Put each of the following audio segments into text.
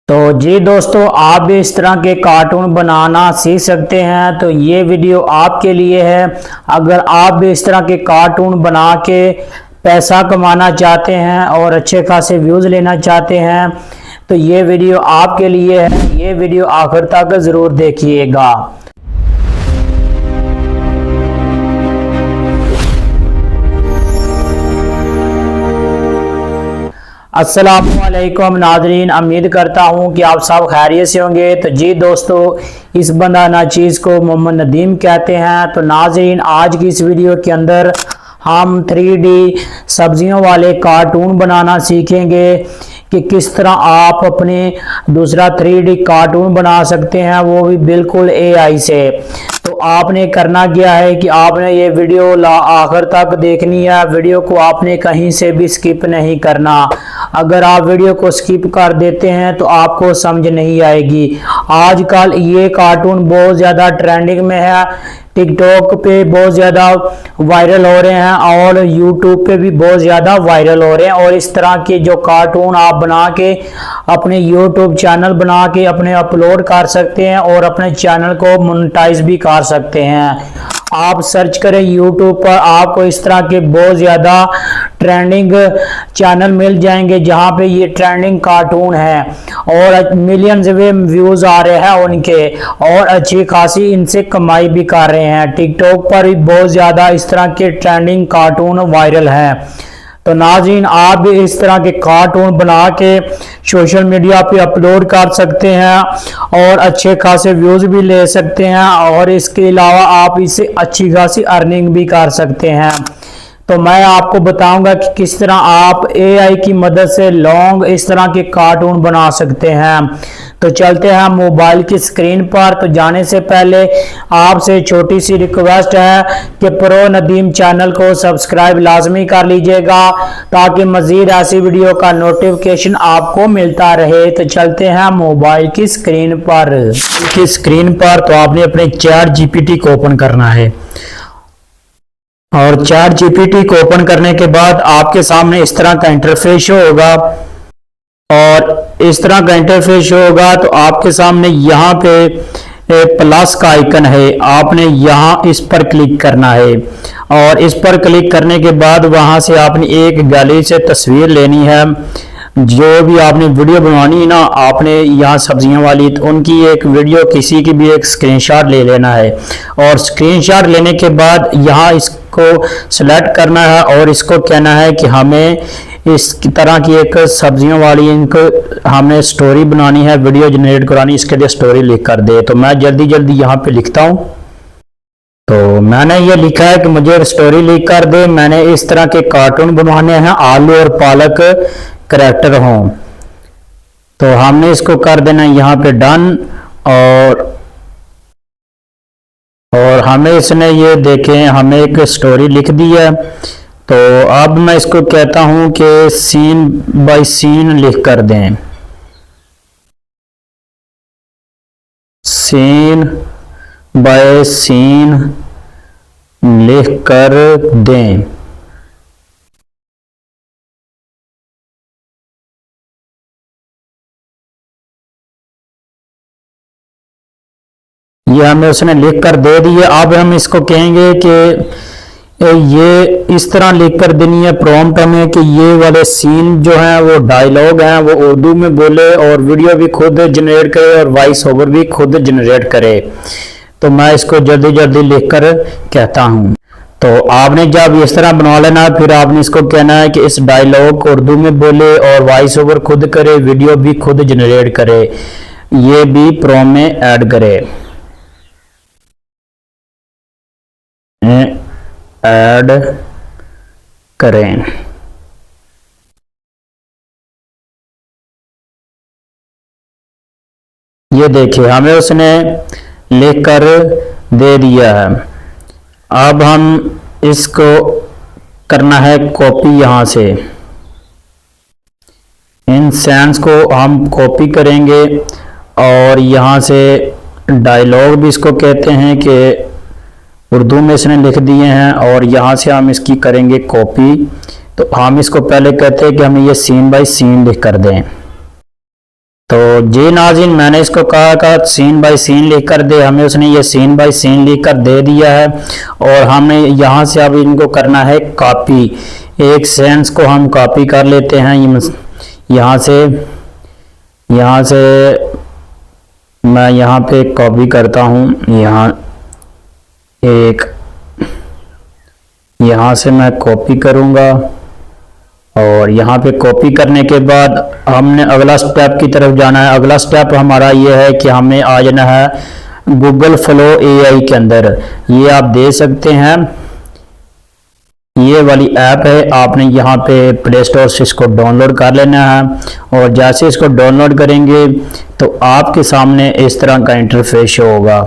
तो जी दोस्तों, आप भी इस तरह के कार्टून बनाना सीख सकते हैं। तो ये वीडियो आपके लिए है। अगर आप भी इस तरह के कार्टून बना के पैसा कमाना चाहते हैं और अच्छे खासे व्यूज़ लेना चाहते हैं तो ये वीडियो आपके लिए है। ये वीडियो आखिर तक ज़रूर देखिएगा। अस्सलामुअलैकुम नाजरीन, उम्मीद करता हूँ कि आप सब खैरियत से होंगे। तो जी दोस्तों, इस बंदा ना चीज़ को मोहम्मद नदीम कहते हैं। तो नाजरीन, आज की इस वीडियो के अंदर हम 3D सब्जियों वाले कार्टून बनाना सीखेंगे कि किस तरह आप अपने दूसरा 3D कार्टून बना सकते हैं, वो भी बिल्कुल AI से। तो आपने करना क्या है कि आपने ये वीडियो आखिर तक देखनी है। वीडियो को आपने कहीं से भी स्किप नहीं करना। अगर आप वीडियो को स्किप कर देते हैं तो आपको समझ नहीं आएगी। आजकल ये कार्टून बहुत ज़्यादा ट्रेंडिंग में है। टिकटॉक पे बहुत ज़्यादा वायरल हो रहे हैं और यूट्यूब पे भी बहुत ज़्यादा वायरल हो रहे हैं। और इस तरह के जो कार्टून आप बना के अपने यूट्यूब चैनल बना के अपने अपलोड कर सकते हैं और अपने चैनल को मोनेटाइज भी कर सकते हैं। आप सर्च करें यूट्यूब पर, आपको इस तरह के बहुत ज़्यादा ट्रेंडिंग चैनल मिल जाएंगे जहां पे ये ट्रेंडिंग कार्टून है और मिलियंस में व्यूज़ आ रहे हैं उनके और अच्छी खासी इनसे कमाई भी कर रहे हैं। टिकटॉक पर भी बहुत ज़्यादा इस तरह के ट्रेंडिंग कार्टून वायरल हैं। तो नाज़रीन, आप भी इस तरह के कार्टून बना के सोशल मीडिया पे अपलोड कर सकते हैं और अच्छे खासे व्यूज़ भी ले सकते हैं और इसके अलावा आप इससे अच्छी खासी अर्निंग भी कर सकते हैं। तो मैं आपको बताऊंगा कि किस तरह आप AI की मदद से लॉन्ग इस तरह के कार्टून बना सकते हैं। तो चलते हैं मोबाइल की स्क्रीन पर। तो जाने से पहले आपसे छोटी सी रिक्वेस्ट है कि प्रो नदीम चैनल को सब्सक्राइब लाजमी कर लीजिएगा ताकि मज़ीद ऐसी वीडियो का नोटिफिकेशन आपको मिलता रहे। तो चलते हैं मोबाइल की स्क्रीन पर। तो आपने अपने चैट GPT को ओपन करना है और चैट GPT को ओपन करने के बाद आपके सामने इस तरह का इंटरफेस होगा और इस तरह का इंटरफेस होगा। तो आपके सामने यहाँ पे प्लस का आइकन है, आपने यहाँ इस पर क्लिक करना है और इस पर क्लिक करने के बाद वहाँ से आपने एक गैलरी से तस्वीर लेनी है। जो भी आपने वीडियो बनवानी है ना, आपने यहाँ सब्जियां वाली, तो उनकी एक वीडियो किसी की भी एक स्क्रीनशॉट ले लेना है और स्क्रीनशॉट लेने के बाद यहाँ इसको सेलेक्ट करना है और इसको कहना है कि हमें इस तरह की एक सब्जियों वाली इनको हमने स्टोरी बनानी है, वीडियो जनरेट करानी, इसके लिए स्टोरी लिख कर दे। तो मैं जल्दी जल्दी यहाँ पे लिखता हूँ। तो मैंने ये लिखा है कि मुझे स्टोरी लिख कर दे। मैंने इस तरह के कार्टून बनवाने हैं, आलू और पालक करैक्टर हों। तो हमने इसको कर देना यहाँ पे डन और हमें इसने ये देखें हमें एक स्टोरी लिख दी है। तो अब मैं इसको कहता हूँ कि सीन बाय सीन लिख कर दें, सीन बाय सीन लिख कर दें। ये हमें उसने लिख कर दे दी है। अब हम इसको कहेंगे कि ये इस तरह लिख कर देनी है प्रॉम्प्ट हमें कि ये वाले सीन जो हैं वो डायलॉग हैं वो उर्दू में बोले और वीडियो भी खुद जनरेट करे और वॉइस ओवर भी खुद जनरेट करे। तो मैं इसको जल्दी जल्दी लिख कर कहता हूँ। तो आपने जब इस तरह बनवा लेना, फिर आपने इसको कहना है कि इस डायलॉग को उर्दू में बोले और वॉइस ओवर खुद करे, वीडियो भी खुद जनरेट करे, ये भी प्रॉम्प्ट में ऐड करे, ऐड करें। ये देखिए हमें उसने लिख कर दे दिया है। अब हम इसको करना है कॉपी, यहाँ से इन सेंस को हम कॉपी करेंगे और यहाँ से डायलॉग भी इसको कहते हैं कि उर्दू में इसने लिख दिए हैं और यहाँ से हम इसकी करेंगे कॉपी। तो हम इसको पहले कहते हैं कि हमें ये सीन बाय सीन लिख कर दें। तो जी नाज़रीन, मैंने इसको कहा सीन बाय सीन लिख कर दे, हमें उसने ये सीन बाय सीन लिख कर दे दिया है। और हमें यहाँ से अब इनको करना है कॉपी। एक सेंस को हम कॉपी कर लेते हैं। यहाँ से मैं यहाँ पे कॉपी करता हूँ। यहाँ से मैं कॉपी करूँगा और यहाँ पे कॉपी करने के बाद हमने अगला स्टेप की तरफ जाना है। अगला स्टेप हमारा ये है कि हमें आ जाना है गूगल फ्लो एआई के अंदर। ये आप दे सकते हैं, ये वाली ऐप है। आपने यहाँ पे प्ले स्टोर से इसको डाउनलोड कर लेना है और जैसे इसको डाउनलोड करेंगे तो आपके सामने इस तरह का इंटरफेस होगा।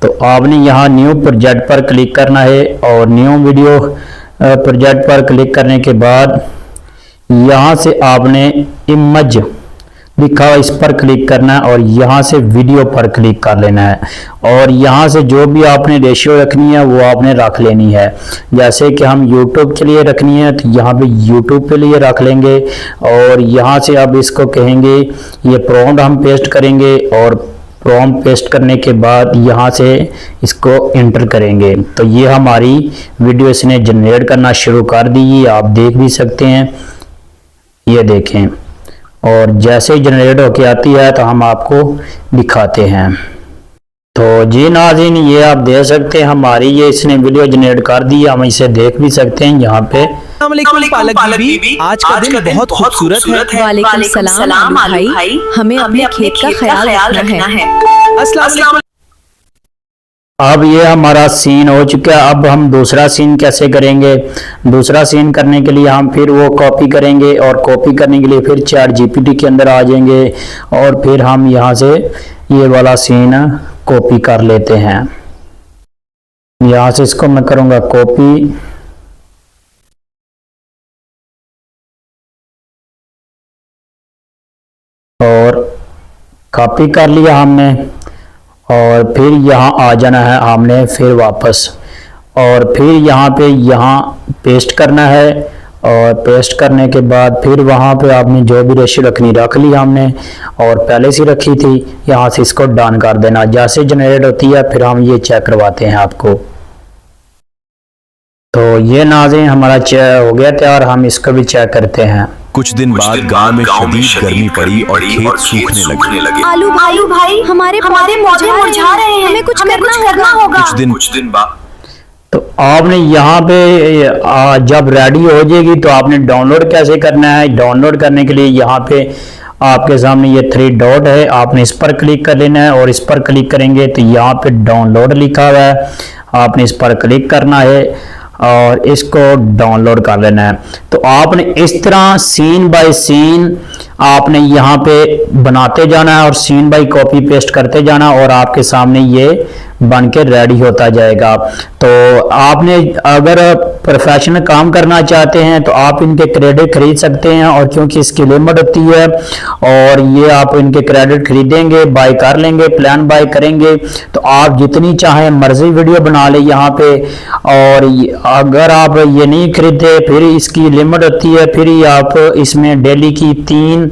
तो आपने यहाँ न्यू प्रोजेक्ट पर क्लिक करना है और न्यू वीडियो प्रोजेक्ट पर क्लिक करने के बाद यहाँ से आपने इमेज लिखा हुआ इस पर क्लिक करना है और यहाँ से वीडियो पर क्लिक कर लेना है। और यहाँ से जो भी आपने रेशियो रखनी है वो आपने रख लेनी है। जैसे कि हम YouTube के लिए रखनी है तो यहाँ पे YouTube के लिए रख लेंगे और यहाँ से अब इसको कहेंगे ये प्रॉम्प्ट हम पेस्ट करेंगे और प्रॉम्प्ट पेस्ट करने के बाद यहाँ से इसको एंटर करेंगे तो ये हमारी वीडियो इसने जनरेट करना शुरू कर दी। ये आप देख भी सकते हैं, ये देखें। और जैसे ही जनरेट होके आती है तो हम आपको दिखाते हैं। तो जी नाज़रीन, ये आप देख सकते हैं हमारी ये इसने वीडियो जनरेट कर दी। हम इसे देख भी सकते हैं यहाँ पे। पालक बीबी, आज का दिन बहुत खूबसूरत है। वालेकुम सलाम आलू भाई, हमें अपने खेत का ख्याल रखना है। अस्सलाम वालेकुम। अब ये हमारा सीन हो चुका है। अब हम दूसरा सीन कैसे करेंगे? दूसरा सीन करने के लिए हम फिर वो कॉपी करेंगे और कॉपी करने के लिए फिर चैट जीपीटी के अंदर आ जाएंगे और फिर हम यहाँ से ये वाला सीन कॉपी कर लेते हैं। यहाँ से इसको मैं करूँगा कॉपी और कॉपी कर लिया हमने और फिर यहाँ आ जाना है हमने फिर वापस और फिर यहाँ पे पेस्ट करना है और पेस्ट करने के बाद फिर वहाँ पे आपने जो भी रेशियो रखनी रख ली हमने और पहले से रखी थी। यहाँ से इसको डन कर देना। जैसे जनरेट होती है फिर हम ये चेक करवाते हैं आपको। तो ये नाज़रीन हमारा हो गया तैयार। हम इसको भी चेक करते हैं। कुछ दिन बाद गांव में शदीद गर्मी पड़ी और खेत सूखने लगे। आलू भाई हमारे पौधे मुरझा रहे हैं, हमें कुछ करना होगा। कुछ दिन बाद तो आपने यहाँ पे जब रेडी हो जाएगी तो आपने डाउनलोड कैसे करना है? डाउनलोड करने के लिए यहाँ पे आपके सामने ये 3 डॉट है, आपने इस पर क्लिक कर लेना है और इस पर क्लिक करेंगे तो यहाँ पे डाउनलोड लिखा हुआ है, आपने इस पर क्लिक करना है और इसको डाउनलोड कर लेना है। तो आपने इस तरह सीन बाय सीन आपने यहाँ पे बनाते जाना है और सीन बाय कॉपी पेस्ट करते जाना और आपके सामने ये बन के रेडी होता जाएगा। तो आपने अगर प्रोफेशनल काम करना चाहते हैं तो आप इनके क्रेडिट खरीद सकते हैं और क्योंकि इसकी लिमिट होती है और ये आप इनके क्रेडिट खरीदेंगे, बाय कर लेंगे, प्लान बाय करेंगे तो आप जितनी चाहें मर्जी वीडियो बना ले यहाँ पे। और अगर आप ये नहीं खरीदे फिर इसकी लिमिट होती है, फिर ही आप इसमें डेली की 3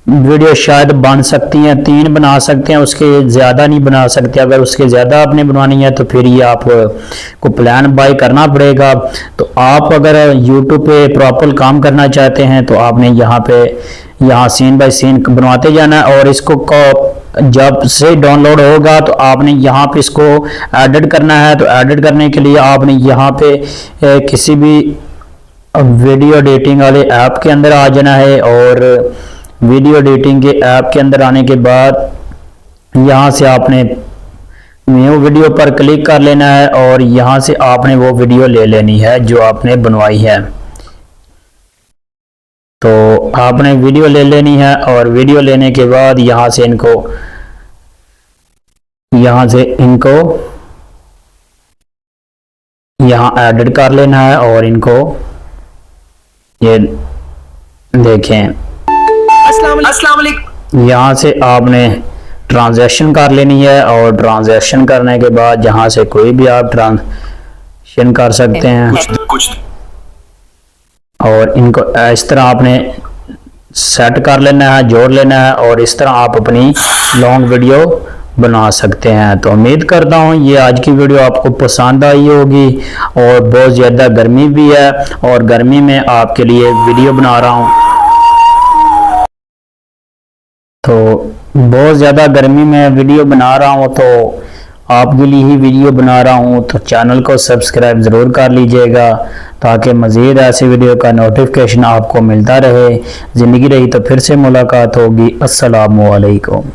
वीडियो शायद बन सकती हैं, 3 बना सकते हैं, उसके ज़्यादा नहीं बना सकते। अगर उसके ज़्यादा आपने बनवानी है तो फिर ये आप को प्लान बाय करना पड़ेगा। तो आप अगर YouTube पे प्रॉपर काम करना चाहते हैं तो आपने यहाँ सीन बाय सीन बनवाते जाना है और इसको जब से डाउनलोड होगा तो आपने यहाँ पे इसको एडिट करना है। तो एडिट करने के लिए आपने यहाँ पे किसी भी वीडियो एडिटिंग वाले ऐप के अंदर आ जाना है और वीडियो एडिटिंग के ऐप के अंदर आने के बाद यहाँ से आपने न्यू वीडियो पर क्लिक कर लेना है और यहाँ से आपने वो वीडियो ले लेनी है जो आपने बनवाई है। तो आपने वीडियो ले लेनी है और वीडियो लेने के बाद यहाँ से इनको यहाँ एडिट कर लेना है और इनको ये देखें। अस्सलाम वालेकुम। यहाँ से आपने ट्रांजैक्शन कर लेनी है और ट्रांजैक्शन करने के बाद यहाँ से कोई भी आप ट्रांजैक्शन कर सकते हैं कुछ और इनको इस तरह आपने सेट कर लेना है, जोड़ लेना है और इस तरह आप अपनी लॉन्ग वीडियो बना सकते हैं। तो उम्मीद करता हूँ ये आज की वीडियो आपको पसंद आई होगी। और बहुत ज़्यादा गर्मी भी है और गर्मी में आपके लिए वीडियो बना रहा हूँ, तो बहुत ज़्यादा गर्मी में वीडियो बना रहा हूँ, तो आपके लिए ही वीडियो बना रहा हूँ। तो चैनल को सब्सक्राइब ज़रूर कर लीजिएगा ताकि मज़ीद ऐसी वीडियो का नोटिफिकेशन आपको मिलता रहे। ज़िंदगी रही तो फिर से मुलाकात होगी। अस्सलामु अलैकुम।